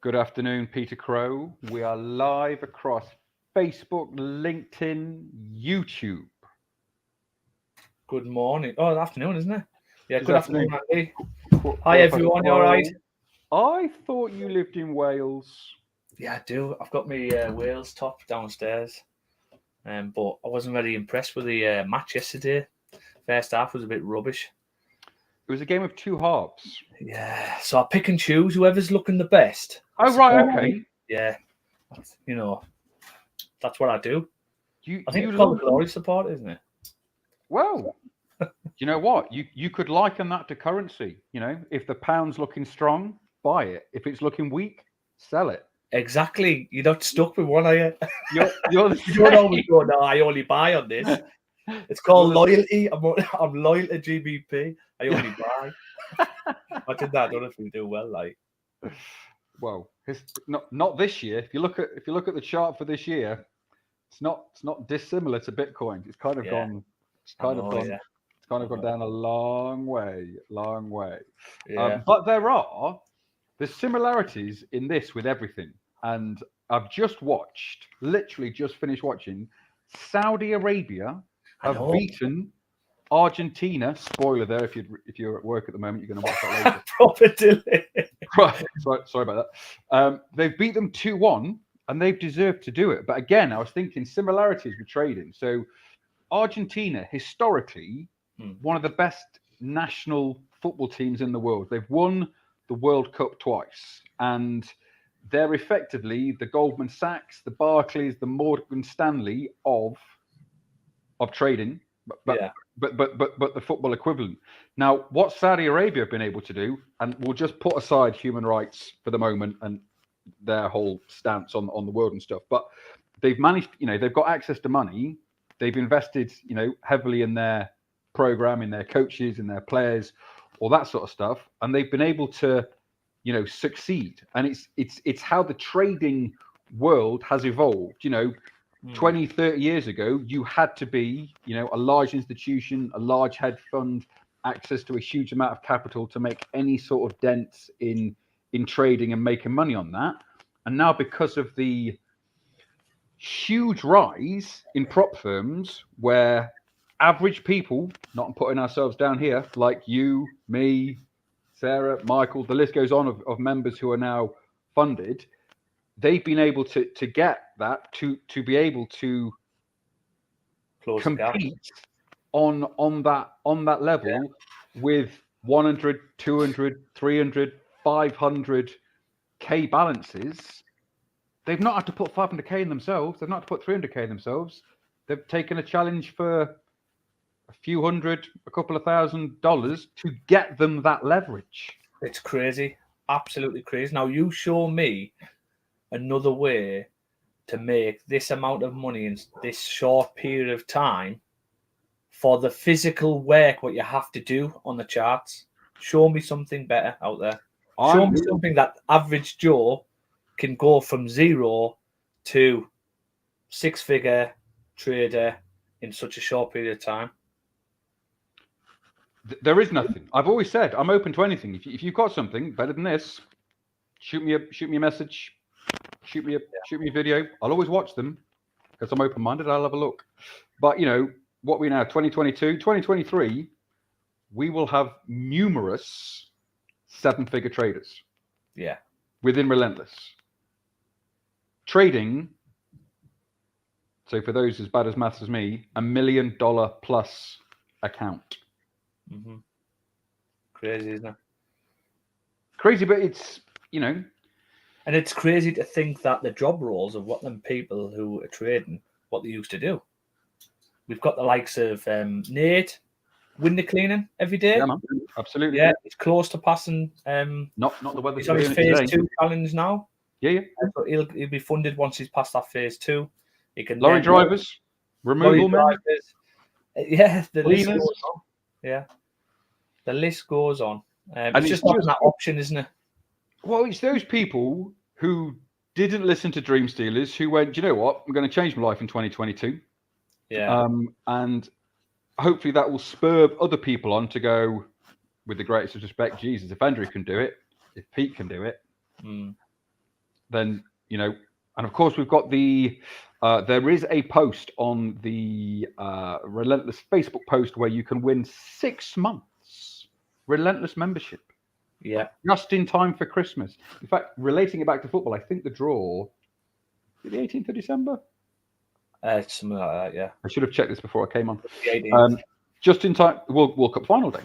Good afternoon, Peter Crow. We are live across Facebook, LinkedIn, YouTube. Good morning. Oh, afternoon, isn't it? Yeah, Good good afternoon, Andy. Hi, Quarter past everyone. You all right? 12. I thought you lived in Wales. Yeah, I do. I've got my Wales top downstairs, but I wasn't very impressed with the match yesterday. First half was a bit rubbish. It was a game of two halves. Yeah, so I pick and choose whoever's looking the best. Oh, right, okay. Yeah, you know, that's what I do. I think it's called glory support, isn't it? Well, you know what? You could liken that to currency. You know, if the pound's looking strong, buy it. If it's looking weak, sell it. Exactly. You're not stuck with one, are you? You're the You don't always go, no, I only buy on this. It's called loyalty. I'm loyal to GBP. I only buy. I did that. I don't know if we do well. Like, well, not this year. If you look at the chart for this year, it's not dissimilar to Bitcoin. It's kind of gone. It's kind of gone down a long way. Yeah. But there's similarities in this with everything. And I've literally just finished watching. Saudi Arabia have beaten Argentina. Spoiler there. If you're at work at the moment, you're going to watch that later. Proper delay. Right. Sorry about that. They've beat them 2-1, and they've deserved to do it. But again, I was thinking similarities with trading. So Argentina, historically, one of the best national football teams in the world. They've won the World Cup twice, and they're effectively the Goldman Sachs, the Barclays, the Morgan Stanley of trading, but the football equivalent. Now, what Saudi Arabia have been able to do, and we'll just put aside human rights for the moment and their whole stance on the world and stuff, but they've managed, they've got access to money. They've invested, heavily in their program, in their coaches, in their players, all that sort of stuff, and they've been able to, succeed. And it's how the trading world has evolved. 20, 30 years ago, you had to be, a large institution, a large hedge fund, access to a huge amount of capital to make any sort of dents in trading and making money on that. And now, because of the huge rise in prop firms, where average people, not putting ourselves down here, like you, me, Sarah, Michael, the list goes on of members who are now funded, they've been able to get that to be able to compete on that level with 100, 200, 300, 500k balances. They've not had to put 500k in themselves. They've not had to put 300k in themselves. They've taken a challenge for a few hundred, a couple of $1,000 to get them that leverage. It's crazy, absolutely crazy. Now you show me another way to make this amount of money in this short period of time for the physical work, what you have to do on the charts. Show me something better out there. Show me something that average Joe can go from 0 to 6-figure trader in such a short period of time. There is nothing. I've always said I'm open to anything. If you've got something better than this, shoot me a message, shoot me a video. I'll always watch them because I'm open-minded. I'll have a look. But what we now 2022, 2023, we will have numerous 7-figure traders. Yeah. Within Relentless. Trading, so for those as bad as maths as me, $1 million plus account. Mm-hmm. Crazy, isn't it? Crazy, but it's, And it's crazy to think that the job roles of what them people who are trading, what they used to do. We've got the likes of Nate, window cleaning every day. Yeah, man. Absolutely. Yeah, it's close to passing. Not the weather. He's on his phase 2 challenge now. Yeah. So he'll be funded once he's passed that phase 2. He can lorry drivers, removal men. Yeah, the list goes on. Yeah, the list goes on. It's just having that option, isn't it? Well, it's those people who didn't listen to Dream Stealers who went, do you know what? I'm going to change my life in 2022. Yeah. And hopefully that will spur other people on to go, with the greatest of respect, Jesus, if Andrew can do it, if Pete can do it, then, and of course we've got there is a post on the Relentless Facebook post where you can win 6 months Relentless membership. Yeah. Just in time for Christmas. In fact, relating it back to football, I think the draw, is it the 18th of December? Something like that, yeah. I should have checked this before I came on. The 18th. Just in time, World Cup final day.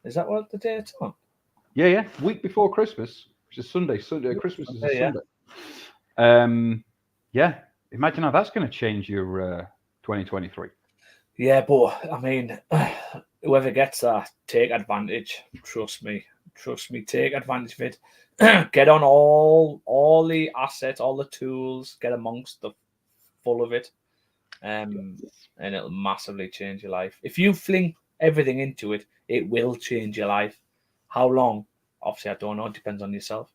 Is that what the day it's on? Yeah. Week before Christmas, which is Sunday. Christmas is a Sunday. Imagine how that's going to change your 2023. Yeah, but I mean, whoever gets that, take advantage. Trust me, take advantage of it. Get on all the assets, all the tools. Get amongst the full of it, and it'll massively change your life. If you fling everything into it, it will change your life. How long? Obviously, I don't know. It depends on yourself.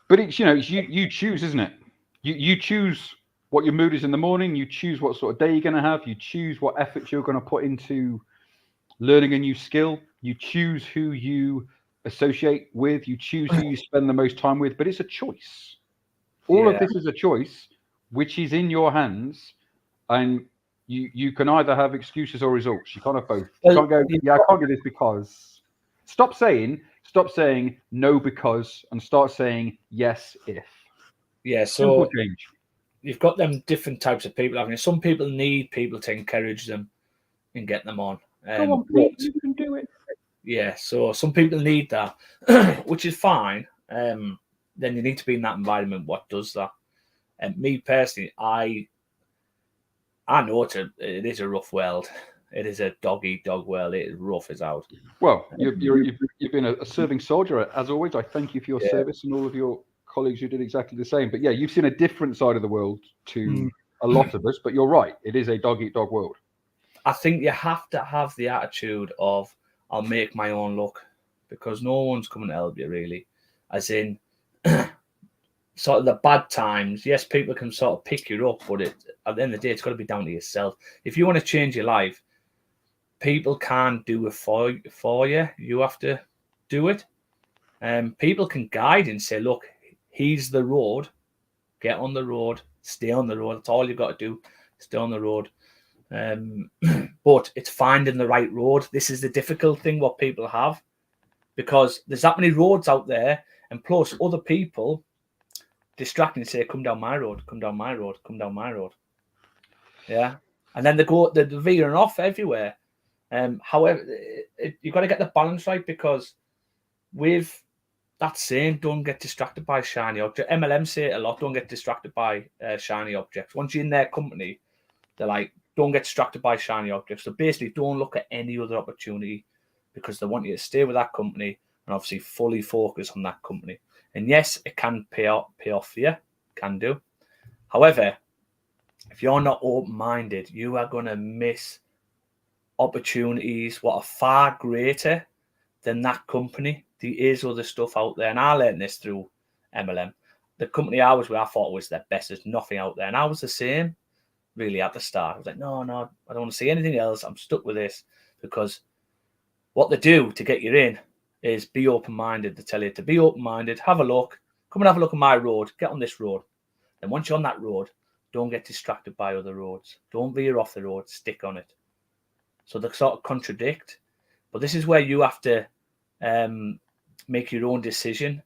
But it's you choose, isn't it? You choose what your mood is in the morning. You choose what sort of day you're going to have. You choose what efforts you're going to put into learning a new skill. You choose who you associate with. You choose who you spend the most time with. But it's a choice. All of this is a choice, which is in your hands, and you can either have excuses or results. You can't have both. You can't go, I can't do this because. Stop saying no because, and start saying yes if. Yeah, so simple change. You've got them different types of people. I mean, some people need people to encourage them and get them on. Come on, please, you can do it. Yeah, so some people need that, which is fine. Then you need to be in that environment. What does that? And me personally, I know it is a rough world. It is a dog-eat-dog world. It is rough as out. Well, you've been a serving soldier, as always. I thank you for your service and all of your colleagues who did exactly the same. But yeah, you've seen a different side of the world to a lot of us. But you're right. It is a dog-eat-dog world. I think you have to have the attitude of, I'll make my own luck, because no one's coming to help you, really. As in, sort of the bad times, yes, people can sort of pick you up, but at the end of the day, it's got to be down to yourself. If you want to change your life, people can't do it for you. You have to do it. People can guide and say, look, here's the road. Get on the road. Stay on the road. That's all you've got to do. Stay on the road. But it's finding the right road. This is the difficult thing what people have, because there's that many roads out there, and plus other people distracting and say, come down my road, come down my road, come down my road. Yeah. And then they're veering off everywhere. However, you've got to get the balance right, because with that saying, don't get distracted by shiny objects. MLM say it a lot, don't get distracted by shiny objects. Once you're in their company, they're like, don't get distracted by shiny objects. So basically, don't look at any other opportunity, because they want you to stay with that company and obviously fully focus on that company. And yes, it can pay off for you, can do. However, if you're not open-minded, you are going to miss opportunities what are far greater than that company. There is other stuff out there, and I learned this through MLM. The company I was with, I thought was the best. There's nothing out there, and I was the same. Really, at the start, I was like, no, I don't want to see anything else. I'm stuck with this, because what they do to get you in is be open-minded. They tell you to be open-minded, have a look, come and have a look at my road, get on this road. And once you're on that road, don't get distracted by other roads. Don't veer off the road, stick on it. So they sort of contradict. But this is where you have to make your own decision.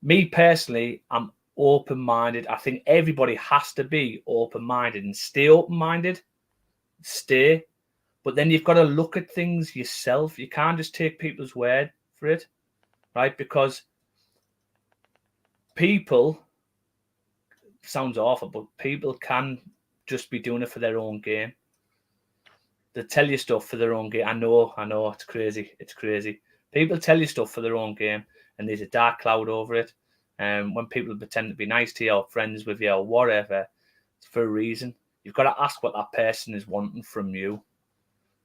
Me personally, I'm open-minded. I think everybody has to be open-minded and stay open-minded. Stay. But then you've got to look at things yourself. You can't just take people's word for it, right? Because people, sounds awful, but people can just be doing it for their own gain. They tell you stuff for their own game. I know, it's crazy. It's crazy. People tell you stuff for their own game, and there's a dark cloud over it. And when people pretend to be nice to you or friends with you or whatever, it's for a reason. You've got to ask what that person is wanting from you.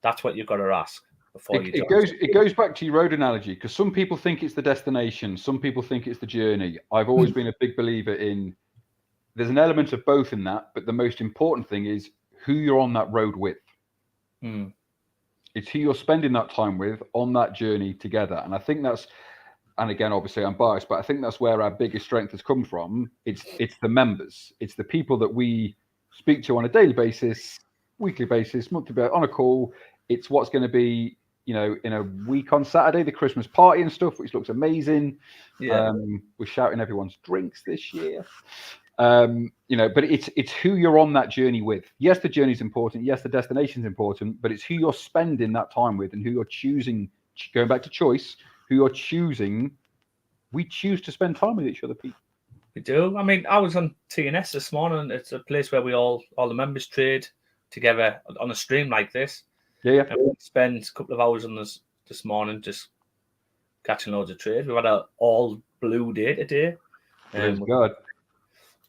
That's what you've got to ask before you join. It goes back to your road analogy, because some people think it's the destination, some people think it's the journey. I've always been a big believer in there's an element of both in that, but the most important thing is who you're on that road with. It's who you're spending that time with on that journey together. And I think that's and again, obviously I'm biased, but I think that's where our biggest strength has come from. It's the members. It's the people that we speak to on a daily basis, weekly basis, monthly basis, on a call. It's what's going to be, in a week on Saturday, the Christmas party and stuff, which looks amazing. Yeah. We're shouting everyone's drinks this year. But it's who you're on that journey with. Yes, the journey's important. Yes, the destination's important, but it's who you're spending that time with and who you're choosing. Going back to choice, who you're choosing. We choose to spend time with each other, Pete. We do. I mean, I was on TNS this morning. It's a place where we all the members trade together on a stream like this. Yeah. And we spent a couple of hours on this morning just catching loads of trades. We've had an all blue day today. God.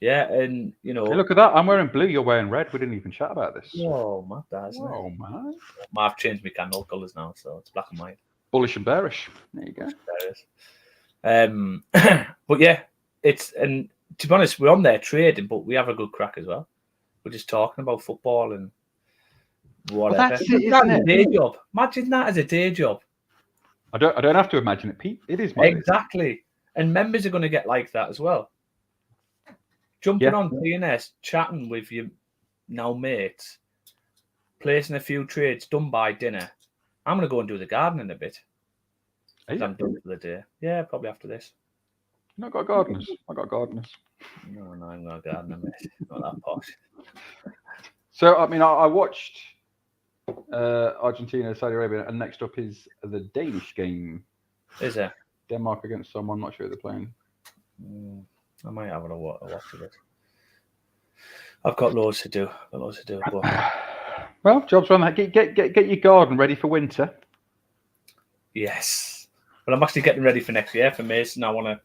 Yeah, and Hey, look at that. I'm wearing blue. You're wearing red. We didn't even chat about this. Oh, my dad. Oh, man. I've changed my candle colours now, so it's black and white. Bullish and bearish. There you go. There it is. But yeah, and to be honest, we're on there trading, but we have a good crack as well. We're just talking about football and whatever. Well, that's a day job. Imagine that as a day job. I don't have to imagine it, Pete. It is exactly. And members are going to get like that as well. Jumping on TNS, chatting with your now mates, placing a few trades, done by dinner. I'm going to go and do the garden in a bit. I'm done for the day. Yeah, probably after this. You've not got gardeners. I got gardeners. No, I'm not a gardener, mate. Not that posh. So, I mean, I watched Argentina, Saudi Arabia, and next up is the Danish game. Is it? Denmark against someone. I'm not sure who they're playing. I might have a watch of it. I've got loads to do. But... Well, jobs on that. Get your garden ready for winter. Yes. But I'm actually getting ready for next year for Mason. I want to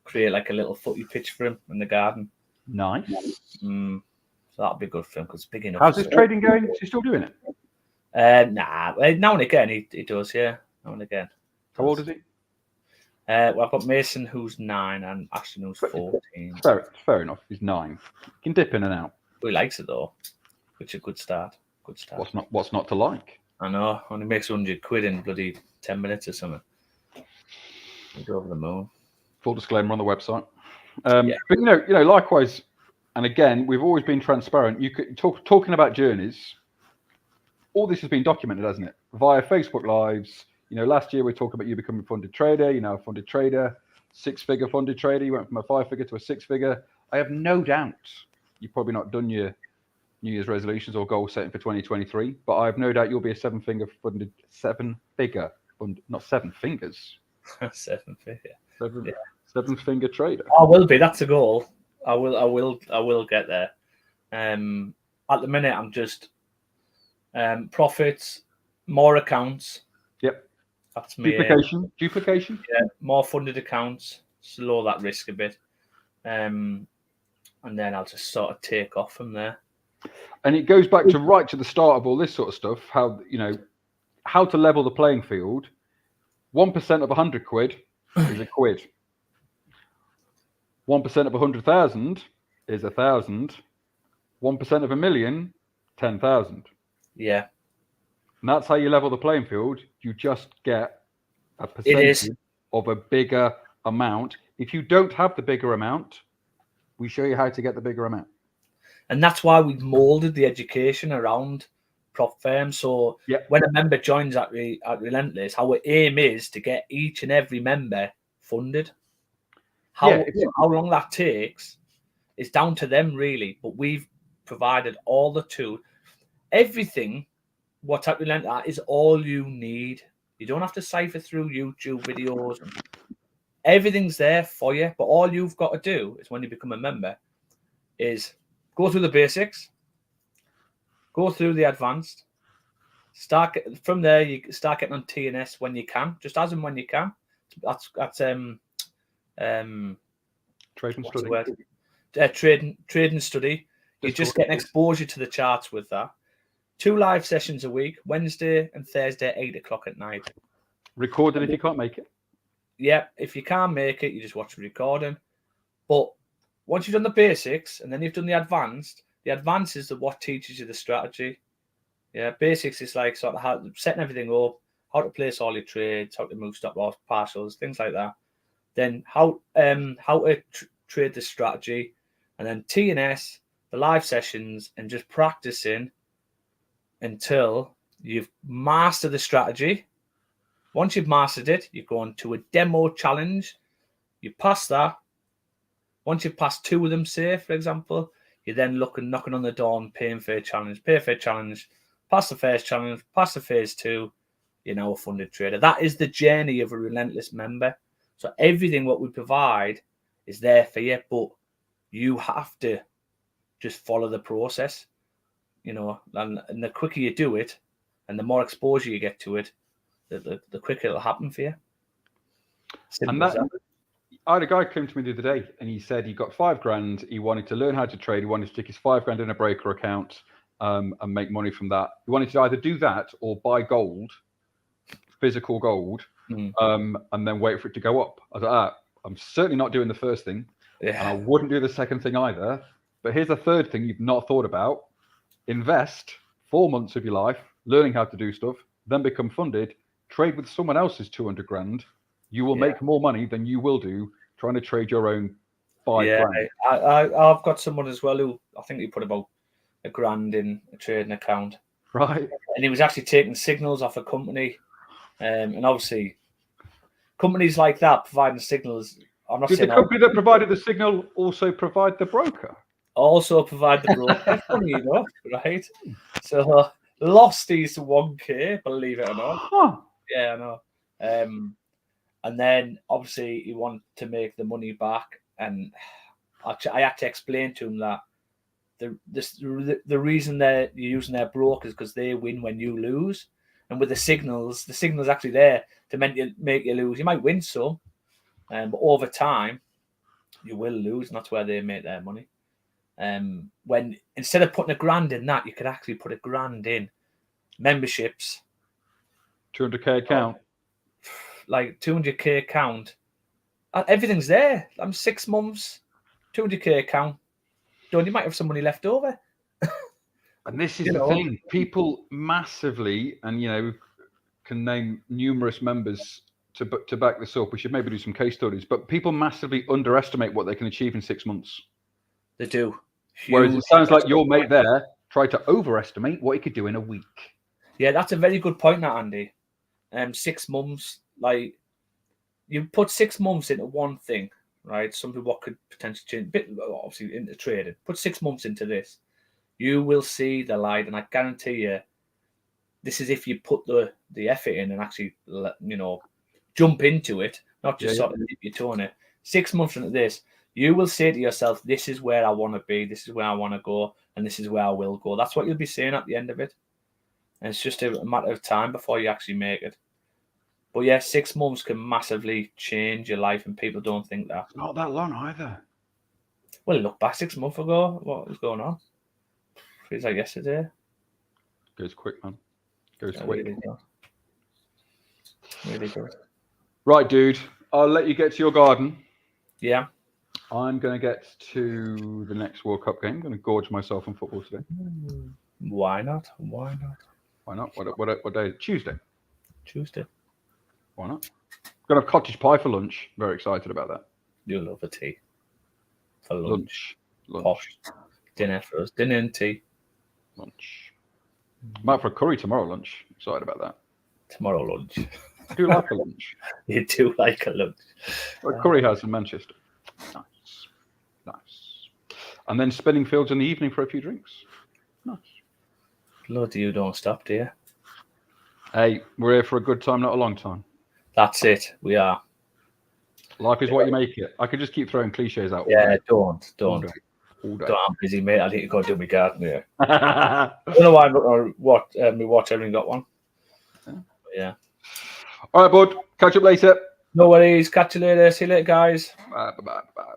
create like a little footy pitch for him in the garden. Nice. So that'll be good for him because it's big enough. How's his trading going? Is he still doing it? Nah. Now and again he does. Yeah. Now and again. How old is he? Well, I've got Mason, who's 9, and Ashton, who's 14. Fair enough. He's 9. He can dip in and out. He likes it though, which is a good start. What's not to like? I know. Only makes 100 quid in bloody 10 minutes or something. He's over the moon. Full disclaimer on the website. But likewise, and again, we've always been transparent. You could talking about journeys. All this has been documented, hasn't it? Via Facebook Lives. Last year we talked about you becoming a funded trader. You're now a funded trader, 6-figure funded trader. You went from a 5-figure to a 6-figure. I have no doubt you've probably not done your New Year's resolutions or goal setting for 2023, but I have no doubt you'll be a 7-figure funded, 7-figure, not 7 fingers. 7-figure. 7-finger trader. I will be. That's a goal. I will get there. At the minute, I'm just profits, more accounts. Yep. That's me. Duplication. Yeah, more funded accounts. Slow that risk a bit. And then I'll just sort of take off from there. And it goes back to right to the start of all this sort of stuff. How to level the playing field. 1% of 100 quid is a quid. 1% of 100,000 is 1,000. 1% of 1,000,000, 10,000. Yeah. And that's how you level the playing field. You just get a percentage of a bigger amount. If you don't have the bigger amount, we show you how to get the bigger amount. And that's why we've molded the education around prop firms. So when a member joins at Relentless, our aim is to get each and every member funded. How long that takes is down to them, really. But we've provided all the tools. Everything what's at Relentless is all you need. You don't have to cipher through YouTube videos. Everything's there for you. But all you've got to do is when you become a member is go through the basics, go through the advanced, from there. You start getting on TNS when you can, just as and when you can. That's trade and study. Trade and study. You just get an exposure to the charts with that. 2 live sessions a week, Wednesday and Thursday, 8:00 at night. Recorded if you can't make it. Yeah, if you can't make it, you just watch the recording. But once you've done the basics and then you've done the advanced is what teaches you the strategy. Yeah, basics is like sort of how setting everything up, how to place all your trades, how to move stop loss, partials, things like that. then how to trade the strategy, and then TNS, the live sessions, and just practicing until you've mastered the strategy. Once you've mastered it, you go on to a demo challenge. You pass that. Once you've passed 2 of them, say, for example, you're then knocking on the door and paying for a challenge. Pay for a challenge, pass the first challenge, pass the phase 2, you're now a funded trader. That is the journey of a relentless member. So everything what we provide is there for you, but you have to just follow the process, and the quicker you do it and the more exposure you get to it, the quicker it'll happen for you. And I had a guy come to me the other day and he said he got $5,000. He wanted to learn how to trade. He wanted to stick his $5,000 in a broker account and make money from that. He wanted to either do that or buy gold, physical gold, and then wait for it to go up. I was like, I'm certainly not doing the first thing. Yeah. And I wouldn't do the second thing either. But here's a third thing you've not thought about. Invest 4 months of your life learning how to do stuff, then become funded, trade with someone else's $200,000. You will make more money than you will do trying to trade your own $5,000. I've got someone as well who I think he put about $1,000 in a trading account. Right. And he was actually taking signals off a company. And obviously, companies like that providing signals. I'm not Did saying the company that provided the signal also provide the broker? Also provide the broker, funny enough, right? So lost his 1K, believe it or not. Huh. Yeah, I know. And then obviously he wanted to make the money back, and I had to explain to him that the reason they're using their brokers because they win when you lose, and with the signal's actually there to make you lose. You might win some, but over time you will lose, and that's where they make their money. When instead of putting $1,000 in that, you could actually put $1,000 in memberships, 200K account. Like 200K account, everything's there. 6 months, 200K account. You might have some money left over. And this is the thing: people massively, and can name numerous members to back this up. We should maybe do some case studies, but people massively underestimate what they can achieve in 6 months. They do. Whereas it sounds like your mate there tried to overestimate what he could do in a week. Yeah, that's a very good point, that Andy. 6 months. Like, you put 6 months into one thing, right? Something what could potentially change, obviously into trading. Put 6 months into this, you will see the light, and I guarantee you, this is if you put the effort in and actually, jump into it, not just sort of dip your toe in it. 6 months into this, you will say to yourself, "This is where I want to be. This is where I want to go, and this is where I will go." That's what you'll be saying at the end of it, and it's just a matter of time before you actually make it. But yeah, 6 months can massively change your life, and people don't think that. It's not that long either. Well, look back 6 months ago. What was going on? Feels like yesterday. Goes quick, man. Goes quick. Really good. Right, dude. I'll let you get to your garden. Yeah. I'm going to get to the next World Cup game. I'm going to gorge myself on football today. Why not? Why not? Why not? What day? Tuesday. Why not? Gonna have cottage pie for lunch. Very excited about that. You'll love a tea. For Lunch. Posh. Dinner for us. Dinner and tea. Lunch. Might for a curry tomorrow lunch. Excited about that. Tomorrow lunch. I do like a lunch. You do like a lunch. Well, Curry House in Manchester. Nice. And then spinning fields in the evening for a few drinks. Nice. Bloody you don't stop, do you? Hey, we're here for a good time, not a long time. That's it. We are. Life is what you make it. I could just keep throwing cliches out. Yeah, don't. All day. I'm busy, mate. I need to go do my garden here. I don't know why I'm looking at my watch. I haven't got one. Yeah. All right, bud. Catch up later. No worries. Catch you later. See you later, guys. Bye.